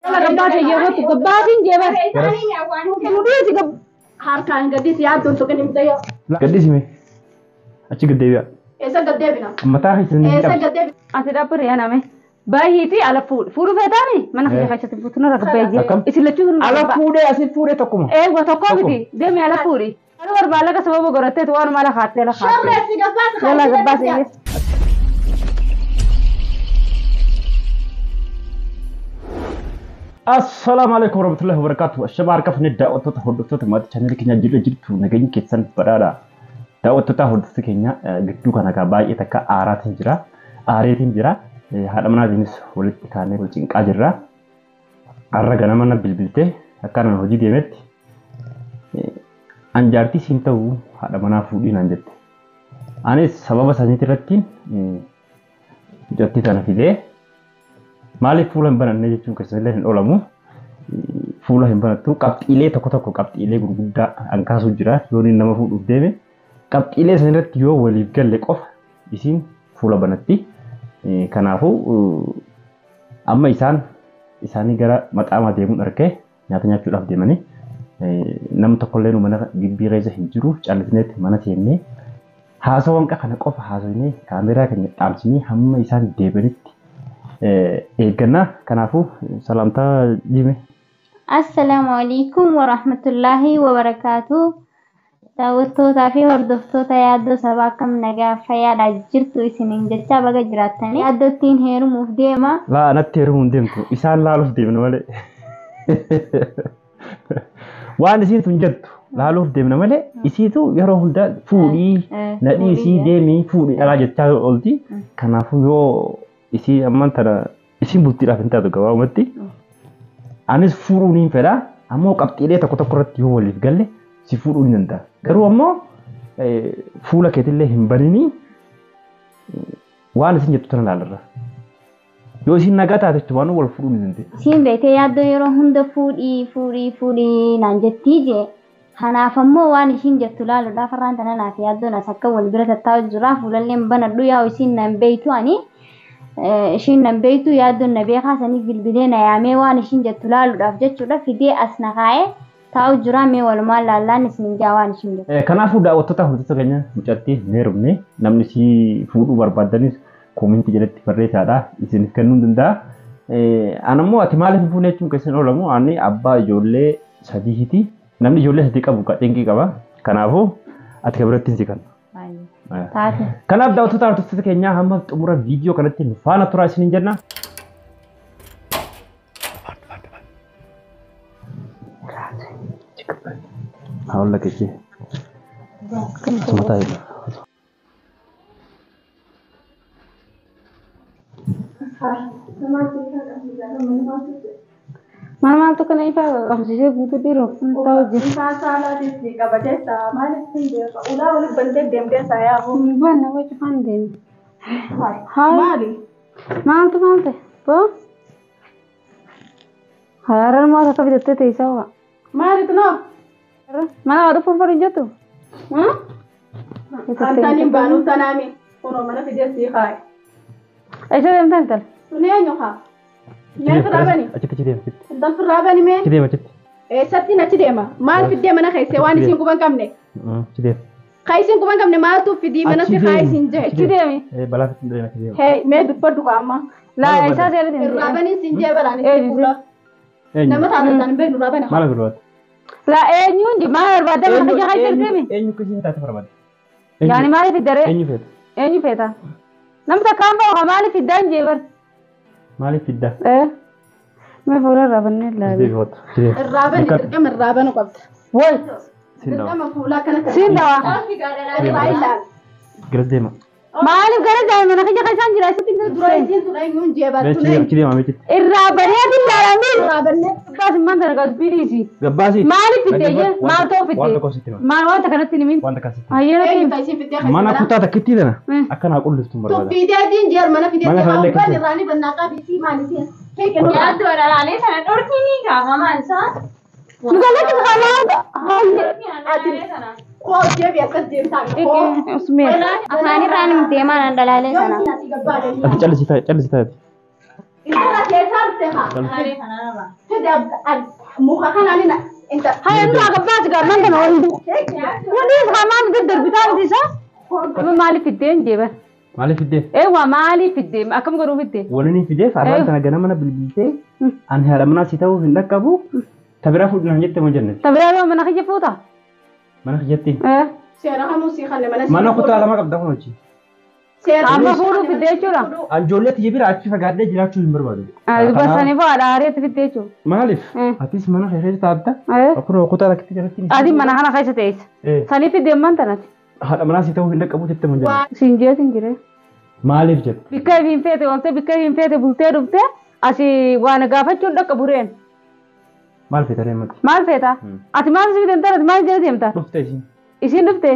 يلا قباسي جيبت قباسي جيبت مديتي قب حركان قديس يا دون تكني مديا لا قديس مي أشي قديبيا إيش قديبنا متى هي سنين إيش قديب أنت دابر يا نامي بايتي على فول فتاني ما نخلي خيشة تبوتنا ركبيجي إيش اللي تشوفون على فول أسي فول تكم إيه وتكم بدي دم على فولي أنا وربا لك سبب قرأت وأنا ما لك خاطر لك خاطر يلا قباسي السلام عليكم ورحمة الله وبركاته. الشباب كيف نداء وتتحدث ما تشانل كنا جل جلتو نجين كيسان برارا داء وتتحدث كنا جدو كنا كباي إتكا آراتين جرا هذا منا جنس ولد كانه ولجين كاجرا أرجعنا منا بالبلته أكان الوجود يمت أنجارتي سنتو هذا منا فودين أنجت أنا سبب سنتي ترتين جاتي تانا فيده maaliif fuula hin bananne jechuun keessallee hin oolamu fuula hin banattu qabxiilee tokko qabxiilee gurguddaa ankaasuu jira yoo nama fuudhuuf deeme qabxiilee san irratti yoo waliif galle qofa isiin fuula banatti kanaafuu amma isaanii gara maxaamaa deemuun argee nyaata nyaachuudhaaf deemanii namni tokkollee mana gibbii reessa hin jiru callisneetti mana teennee haasawwan kana qofa haasawinee kaameeraa keenya dhaamsinee hamma isaan deebi'anitti إيجنا كنافو سلامتا جيمي. السلام عليكم ورحمة الله وبركاته. دعوتو تافي هردفتو تيادو سباكم نجا فيا دجرتو إسمين جتا بقى جراتني يادو تين هيرو مفديما. لا أنا تيرو مفديمتو إسان لا لوف ديمنا مالي. وأنا سين تنجدتو لا لوف ديمنا مالي إسيتو يروح دا فودي ندي إسي ديمي فودي ألا جتا أولتي كنافو يو isi amman tana isi buttiidhaaf hin taatu gabaabumatti anis fuudhuu niin fedha ammoo qabxiilee tokko irratti yoo waliif galle si fuudhuu ni danda'a garuu ammoo fuula keetillee hin banini waan isin jettu tana laalarra yoo isin nagaa taate waan wal fuudhuu ni dandeenya. Siin beekee yaaddoo yeroo hunda fuudhii naan jettii jee kanaaf ammoo waan isin jettu laaluudhaaf irraan tana naaf yaaddoon as akka wal bira tattaa'u jira fuulallee banadhu yaa isin nan beeytu ani. Ishiin nambeeytu yaaddoon nabee kaasanii bilbilee na yaamee waan ishiin jettu laaluudhaaf jechuudha fidee as na kaa'ee taa'u jira mee walumaan laallaan isin jaa waan ishiin jettu. Kanaafuu daawwattoota hordoftoota keenya mucattii hin heerumne namni si fuudhuu barbaadanis koomintii jalatti barreessaadha isiniif kennuu danda'a. Anammoo ati maaliif hin fuune jechuun keessan oolamu ani abbaa ijoollee sadiiti namni ijoollee sadii qabu dheenqii qaba kanaafuu ati kabiratti hin siqan. Kanaaf daawwattoota hordoftoota keenyaa hamma xumura viidiyoo kanatti nu faana turaa isiniin jenna. Haala kechee. Mataa isaa. Mama tu kena ipa kamsije butuh biru tahu je. Salah di kabaja mana sih dia? Ulah bende dem saya. Mana wajah pandai. Hai. Mali. Malte. Po? Haran mau tak bisa tete isawa. Mali tu no. Mana ada pun pergi jatuh. Antani baru tanami. Orang mana video sih hai. Aisyah dem tantal. Sunia nyoha. Yang terabani. Acit. Dan terabani me. Acit. Sati na cidema. Mal fidde mana kaise wani sin kuban kamne. Cidem. Kaisin kuban kamne mal tu fiddi mana si kaisin je. Cidemi. Balaa fidde na cidem. Hey, me duppa duka amma. La Aisyah saya dem. Terabani sin je balani kula. Nama taatan be terabani. Malah berbuat. La nyun di mana berbuat mana kerja kaisin demi. Enyu kerja tak berbuat. Yani mana fidde? Enyu feta. Nama tak kampo kamali fidde jeber. Mali fidda. मैं पूरा रावण ने ला दिया बहुत रावण क्या मैं रावण को वो सिंधा मैं फूला करना सिंधा गरजे मा मालूम करे जाए मैंने कहा कैसा जिला से तीन दुराई यूं जेबा तूने चिड़िया मामी चिट रावण है दिन लारामी रावण ने बस मंदर का बीड़ी सी गब्बासी माली पिटे ये माल तो पिटे माल वाला तकना तीन मिनट वाला कैसे आये ना कैसे पिटे mana kuta tak kiti dana akan aku lulus tu तो पिटे दिन जेर mana पिटे kan रानी बनना का बीसी मानी थी ठीक है यार तो रानी sana dorki ni ka mamansa Nugala tu khalas को जेब ऐसा जेब था उसमें Afani rani mtema na dalale sana. Ati challi sita إنت كيسار تها Haree kanarra. كده مخاخن علينا أنت هاي أنا قبّاس قرمان كنا ولدي ولدي كمان قدر بتاع دي صح مالي في الدين جيبه مالي في الدين ايوه مالي في الدين أكم قرو في الدين ولني في الدين فأنا أنا جانا منا بالبيت أن هذا منا سيتاو في النكابو تبرع فوق نهجت مجنة طب يا من أخي فوتا mana hijatti سيرها موسيقى لما mana kutaa lama qabda kun hojii amma fuudhu fiddee jechuudha ijoollee jibira achi fagaadhee jiraachuu hin barbaadu basanii fa'aadha haareetti fiddee jechuudha maaliif atis mana keessa taa'atta akkuma kutaa lakkatti jalatti ati mana kana keessa teessa sanii fiddee man tanati haadha manaa si ta'uu hin dhaqqabu jettee mun jala sinjee sinjire maaliif jette bikka hin feete oolte bikka hin feete bultee dhufte asi waan gaafachuun dhaqqabu reen maal feeta deemati maal feeta ati maal si fidan tanati maal jala deemta dhufte isin dhufte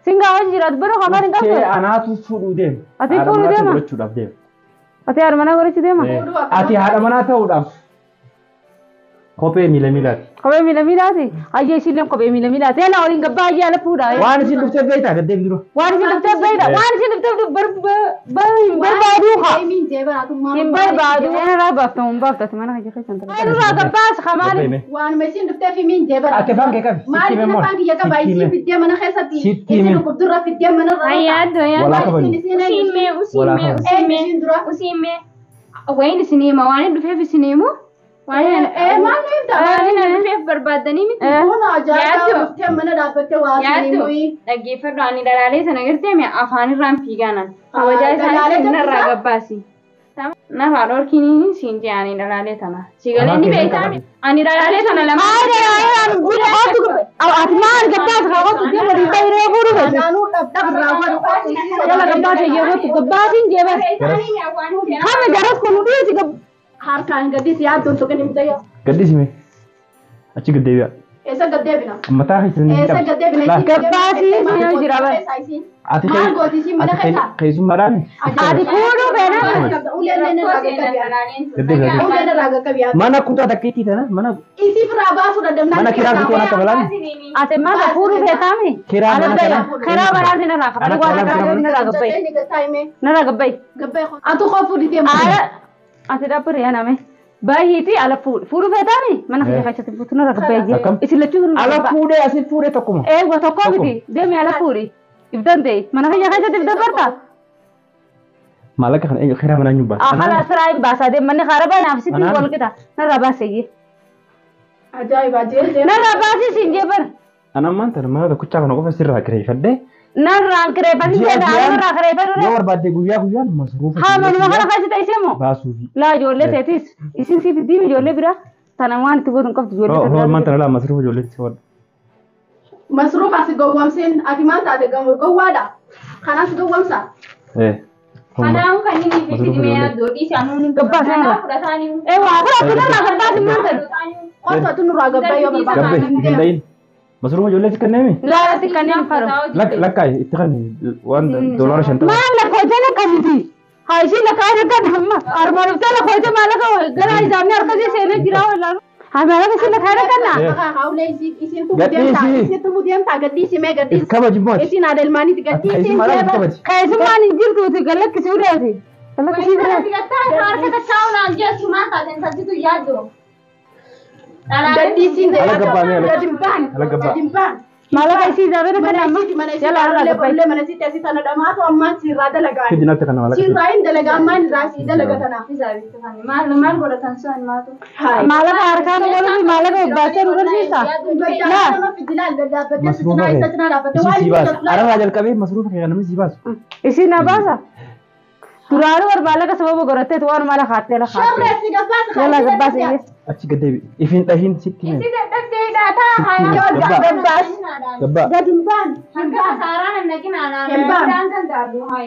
singa hojii jiraatu biro kamaan hin qabdu anaatu fuudhuu deema ati fuudhuu deema godhachuudhaaf deema ati haadha manaa godhachu deema ati haadha manaa ta'uudhaaf kophee miila miilaati kophee miila miilaati ayyee isin kophee miila miilaati ela waliin gabbaa ayyee ala fuudha waan isin dhuftee beeytaa gaddee biro waan isin dhuftee beeyta waan isin dhuftee barbaaduu haa hin barbaadu irraa baafta mun baaftati mana kan jirre santa irraa gabbaas kamaali waan mesin dhuftee fi min jeebara ate baanke qabi maal baanke ya qaba isin fiddee mana keessatti isin qubdurra fiddee mana Ayyaaddo walaa qabani usiime wayin isiniima waan dhufeef isiniimu waan maal nita waan dhufeef barbaadanii miti kun ajaa'ibaa dhuftee mana dhaabbattee waa siniimui dhaggeeffadhu ani dhalaalee sana gartee mi afaan irraan fiigaanan kabajaa isaanii narraa gabbaasi narraa dhorkiin siin jee ani dhalaalee tana sigalee ni beektaa ani dhalaalee tana lama ati maal gabbaas kaawwatu deema dhiibbaa hiree fuudhu feete naanuu dhabdhabraa godhu jala gabbaas eeyyamatu gabbaasiin jeebas kame garas kun dhiisi harkaan gadis yaaddoon tokko ni mutayya gaddisime achi gaddeebi'a eessa gaddeebina mataa keessan eessa gaddeebina gabbaasii sinoo jira bar ati maal gooti si mana keessa keessummaadhaan ati fuudhuu feena uleen irraa gaggabiyaa mana kutaa takkiitii tana mana isi firaa baasuu dandamnaa mana kiraa bitee akka balaan ate maal fuudhuu feetaami kiraa mana kana kiraa baraati narraa qabatu waan akka narraa gabbayi narraa gabbayi atu qofu diteema ati dhabbiri yaname baay'eeti ala fuudhu feetaami mana kiyya keessatti fuutu narraa gabbayi jee isin lachuu ala fuudhee asin fuudhee tokkuma eegwa tokkoo miti deemi ala fuudhi ibdan ta'e mana kiyya keessatti ibdan barta maallaqa kana eenyu kiraa mana nyubba akala siraa baasaa deem manni kaara baanaaf sitti wal qixa narraa baasee ajaa'iba jee narraa baasii siin jee bar ana maanta mana tokkichaa kana qofa sirraa kireeffadhee narraan kireeffati jedha narraa kireeffatu yoo barbaadde guyyaa guyyaan masruufa haa manuma kana keessatti ta'isee moo baasuufi laa ijoollee teetis isin siif diimi ijoollee bira tana waan itti gootu hin qabdu ijoollee hoo maanta laa masruufa ijoollee si wadda masruuf asi gowwamseen ati maal taate gowwaadha kanas gowwamsa kanaafuu kan inni itti dhimee yaaddu dhiisi anuun gabbaasee fudhataanii waa fudhatu narraa gabbaasi maal qootatu nurraa gabbaa yoo gabbe barbaada hin dayin masruufa ijoollee si kenneemi laalatti kanneen faru lakkaa itti kan waan doolaara 50 maal lakkoofte lakkamiti haa ishii lakkaa erga hamma armaanuftee lakkoofte maalaqa gara isaanii harkasii seenee jira walaalu haa maalaqa ishii lakkaa erganna hawlee isin tumu deemtaa gaddiisimee gaddiis kabajimooti isin adelmaaniiti gaddiisin keessummaan hin jirtuuti gallakkisuu dhaate gallakkisii biraati harka tachaa'uudhaan jeessu maal taateen salchitu yaaddu gaddiisin ala gabbaamee gadimbaan ala gabbaa gadimbaan maalaqa ishii isaafii mana kana isiiti mana jala irraa gabbayi isiiti mana isiiti asii tana dhamaatu ammaan sirraa dalagaa fidinaatti kana maalaqa sirraa hin dalagaa ammaan irraa sii dalaga tanaaf maal godhatan sun maatu maalaqa harkaan walitti maalaqa obbaasee nu barsiisa masruufa kee si baasa arabaa jalqabee masruufa kee namni si baasu isin na baasa duraanuu barbaalaqa sababa goratteetu waan mala kaattee la kaattee jala gabbaasee achi gaddeebi ifin dhahin sitti hime gabbaa gadimbaan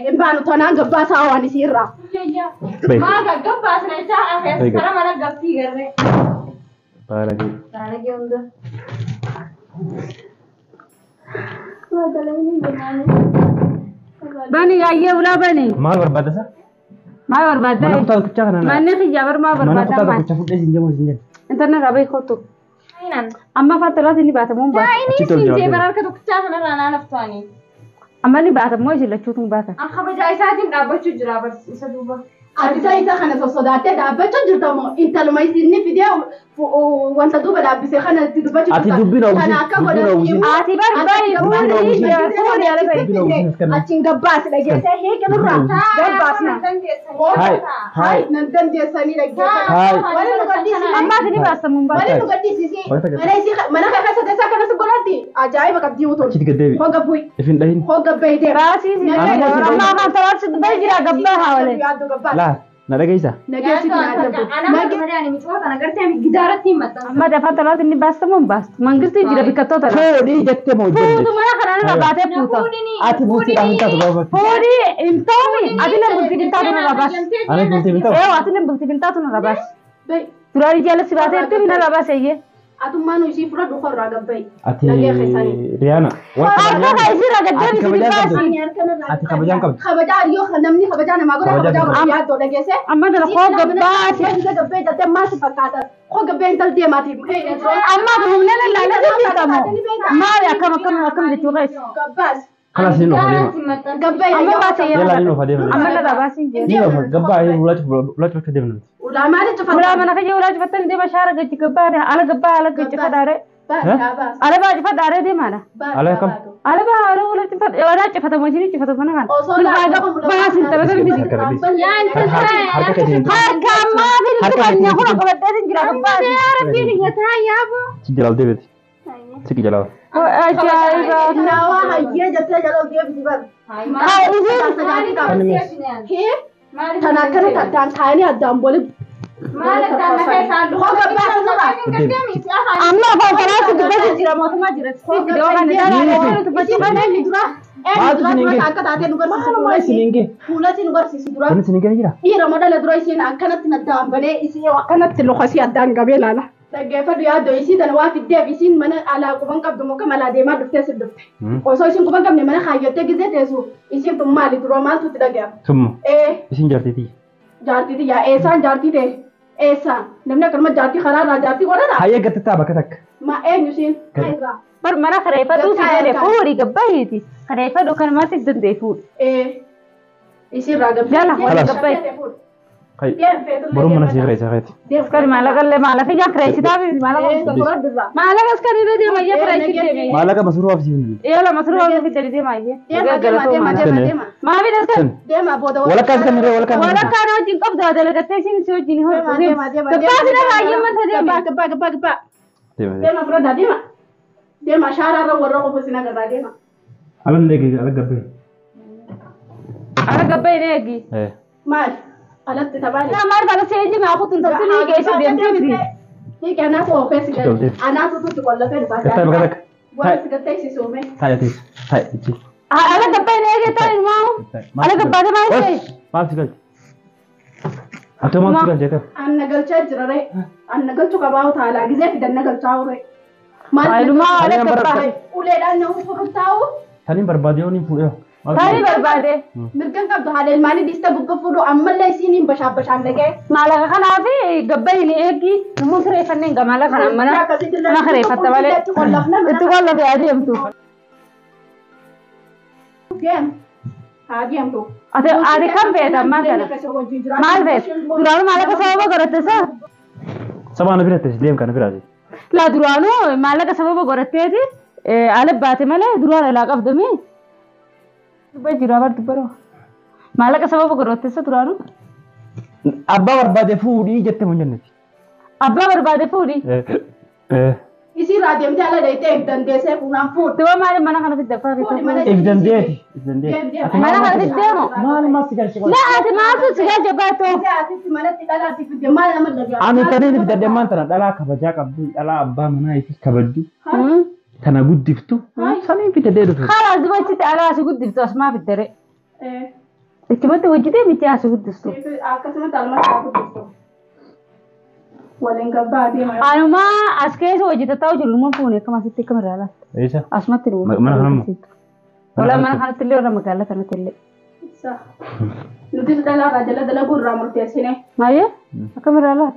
himbaanu tonaan gabbaasaa waan isii irraa baala bani ayyee ulaa bani maal barbaadda sa maal barbaadda mana kutaa tokkichaa kana manni xiyyaa bar maal mana barbaadda kutaa maal tokkichaa fudhee sin jedhamu sin jedhu intarna rabai kotu amma fattalaati ni baata mun baata achi tol Jee jawaabee bararka tokkichaa kanarraa naan haftuanii. amma ni baata moo isin lachuutu baata An kabajaa isaatiin dhaabbachuu jira barsiisa duuba. Adisa isa kana sosodate da bacho jirtamo intaluma isinni video wanta duba da bise kana dubacho ati dubbina usi ati barbai fuudi ala bai acin gabbas da gese heke nurra gabbas na hai nan dan je sani da gese wani nugadi amma tini basta mun ba wani nugadi sisi mana ka kasa da saka nasu golati ajaiba ka diu to kiti gadebi ho gabbui ifin dahin ho gabbai de rasi amma kan tawar su bai jira gabba hawale la na dhageysa nagasi amma da fatala tini basta mun basta mangirti jira bikatota foodii jettee moo fuudu mana kana baate puuta ati buutii dhahin taatu baaba fuudi intomi adile bulti dinta tuna rabas ani buutii bitaw atile bulti dinta tuna rabas turari jala sibaate tini na rabas ayye atumanu isi fura du khorra gabbai ati Riyaana akka isira gaddebi sibasi ati kabajaan qabdi khabajar yo khanamni khabajar ma gora khabajar ya to dagese amma da ko gabbaati ya gabbai da ma si fakata ko gabbai dal de mati amma humna la la la tamo ma ya kama de tugas gabbas خلاص نو فديما gabbai amma ba sai يلا نو فديما amma la rabasi نو غبا هي ولا تفديما ولا ما تفضل ولا mana kaje wala fatan de bashara gaji gabbaare ala gabba ala gaji kadare ala ba jifa dare de mana على كم ala ba ala wala jifa wala jifa ta mojini jifa ta mana ba sin ta ba bisi haka ma bil dunya ko ko badde sin jira gabba ya rabbi ni ta ya bo جلال ديفيد سيكي جلال ajaiba nawa hayya jatta jalo de bibar he tanakana tan tani adan boli amma ba kana su gaba da jira mota ma jira sai da wannan da ba ci ba ne dura Fulati nugar sisi dura. كنت سنيجي جرا Ira modala dura isi na kanat na dambane isi wa kanat lokasi adan gabela la. Dagefa du ya do isi dan wa fidde bisin mana ala ko ban kabdo mo kamala de ma dufte sid dufte. O so isin ko ban kabne mana khayyote gize tesu isi to mali dura mal tut dagya. ثم Eh ايش جرتي jarti ti ya esan jarti de esan namna karma jarti kharara jarti wala na هيا قد تتابع كتك ma nyusin kaisa. bar mana kharefa tu si de fuuri gabbaiti kharefa do kan ma sid de fuur Isi raga. Yalla, خلاص. gabbai خي برو من سيغري ساغيت kar mala galle mala fi jakre sita bi mala mala gas kan de ma yakre sita ما لك مسروع في جنب yala masru fi de ma ye Dema. ma bi das kan Dema boda ولا كاس كان ولا كان wala kana jin qabda da laga tay sin so jini ho Dema. gabba sina ma ye man thade ma Gaba. تمام Dema broda dema. Dema shara ra warra ko sina gaba dema. على اللي على قبل ara gabbai ne gi ايه Mal. Alatti tabali. na mar bala sai ji ma khutun tabtini ge shi de mti Hii kana ko ofesi Chol gani. de. Ana tu kolla fe ba. كتاب كتك Wala sigatai si some. هاي تيس هاي تي ala gabbai ne ge tay ma ala gabba de ma sai ما تقول أنت ما تقول جاك Anna galcha jirare. Anna galchu ka bawo taala gize fi danna galcha ure. Maaluma ala Kalian gabba Ule dan na ufuru tawo. ثاني برباديو ني فوق tani barbade Mirgan kabdu halel mali dista bugga fudu amalla isinin bashabashan dage. mala kana fi gabbai ne egi mu sare fannin ga mala kana mana ma khare fatta wale itu wala fi adiyam tu Game. Hagiyam to. ate ade kam beta ma kana mal bet duranu mala ka sababa garatte sa سبعة نبيرة تسليم كان نبيرة la duranu mala ka sababa garatte di ala bate mala duranu la qabdami bajira bar tubaro mala ka sababa garatte sa duranu أبا بربادي فودي جت من جنتي abba barbade fudi Isi radiyam jala da ite ekdan dese kunan food. tuwa mala mana kana fi dafa fi إذن ديتي إذن ديتي mana kana fi demo ما سجل شغل la ate ma su siga jabato Isi ati mana tidala ati fi jamal na madda. أنا تاني نبدأ دمان ترى دلا كبجاك أبدي دلا أبا منا يفيش كبدي تنا قد دفتو سامي في تدير في خلاص دلوقتي على سجود دفتوس ما في الدري اتبت وجدي متي على سجود دفتو Akkasuma talma ta kudu. Walin gabba adi ma. انا ما اسكيس وجدت تاو جلو فوني كما ستي كاميرا لا إيش اسمت لي ما خنم ولا ما خنت لي ولا مقاله كانت لي Sa. Nuti dala rajala dala gurra murtesine. ما هي كاميرا لا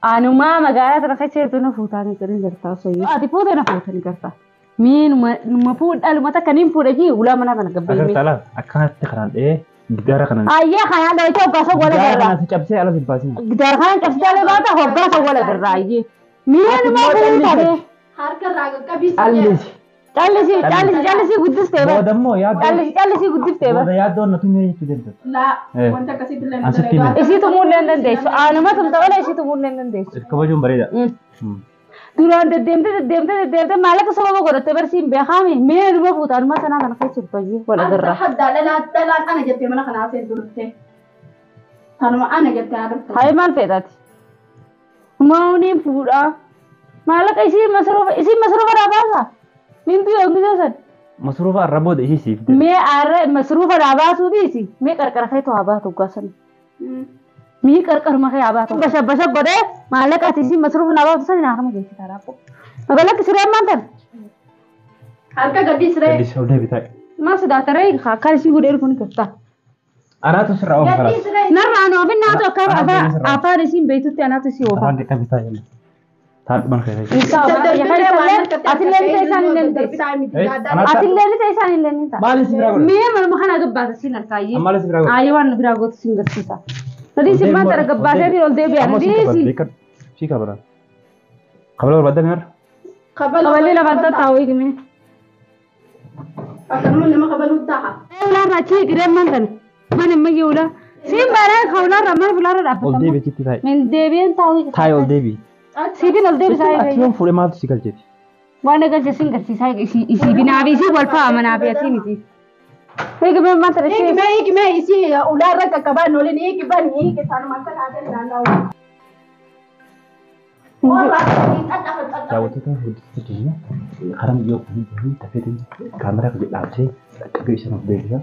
انا ما مقاله ترى خشيت انا فوتاني كرين درتا سوي ادي فوت انا فوتاني كرتا مين ما فوت المتا كنين فوت اجي ولا ما انا أكثر قبل تلا أكثر تكران إيه Gitaara kana. Ayya kana lo ito gaso wala Gitaara garra. kana si cabsee ala si baasin. Gitaara kana cabsee baata hoggaasa wala garra ayye. Miyan ma kun tabe. Harka raga kabi. Allisi. Callisi guddistee ba. Boodammoo yaaddoo. Callisi guddistee ba. Booda yaaddoo na tumee jechuu dandeessu. La wanta kasi dilan Asitti illee. Isitu mulleen dandeessu. Aanuma tumta wala isitu mulleen dandeessu. Kabajuun bareeda. Duraan deddeemte maallaqa sababa godhatte barsiin beekame mee dhuma fuutaanuma sanaa kana keessa jirtu wala garra. Hadda dhalaan ana jettee mana kanaa seen durte. Tanuma ana jettee adarta. Hayi maal feetaati? Maawuniin fuudhaa. Maallaqa isii masruufa dhaabaasa. Mintu yoomti keessan. Masruufa arra booda ishii siif. Mee arra masruufa dhaabaasuutiisi mee qarqara keetu haa baatu gaasan. Mii qarqaruma kee haa baatu. Basha godhee maallaqa ati isii masruufa dhaabaatu sani naafama geessisaa raappo. Magaalatti sireen maal tan? Harka gaddi siree. Gaddi siree deebitaa. Maal sodaatare akkaan isii godhee dhufuun keessaa. Anaatu sirraa oofu karaa. Gaddi siree. Narraa noofin naatu akka afaan isiin beektutti anaatu isii oofa. Afaan qabitaa jenna. Taadhuman keessatti. Atillee isaan illee ni ta'a. Maali si biraa godha? Mee manuma kana gabbaasa siin harkaayyee. Maali si biraa godha? Ayi waan biraa gootu siin garsiisa. Nadii si maanta irra gabbaasee ol deebi'an. Nadii si kabala. Kabala barbaadda meerra? qaballee lafatta taa'uu eegime. Akkanuma nama kabaluu ta'a. Ularra achii qireen mantan mana mayyuula. Siin baaree kaularra mana fularra dhaabbatamu. Ol deebi'e citti taa'e. Min deebi'een taa'uu. Taa'e ol deebi'e. Siifin ol deebisaa Achi yoon fuudhee maaltu si galcheeti? waan agarsiisa siin garsiisaa isii binaafi isii wal fa'a manaa fi asii miti. Eegumee maanta rashee. Eegumee isii ulaarra qaqqabaan olin eegiban eegisan mata kaatee naanna'u. Daawwattoota hojjetu keenya karaa miyyoo fi tafeetiin kaameraa fi dhaabsee dhaqqabee isaan of beeksisa.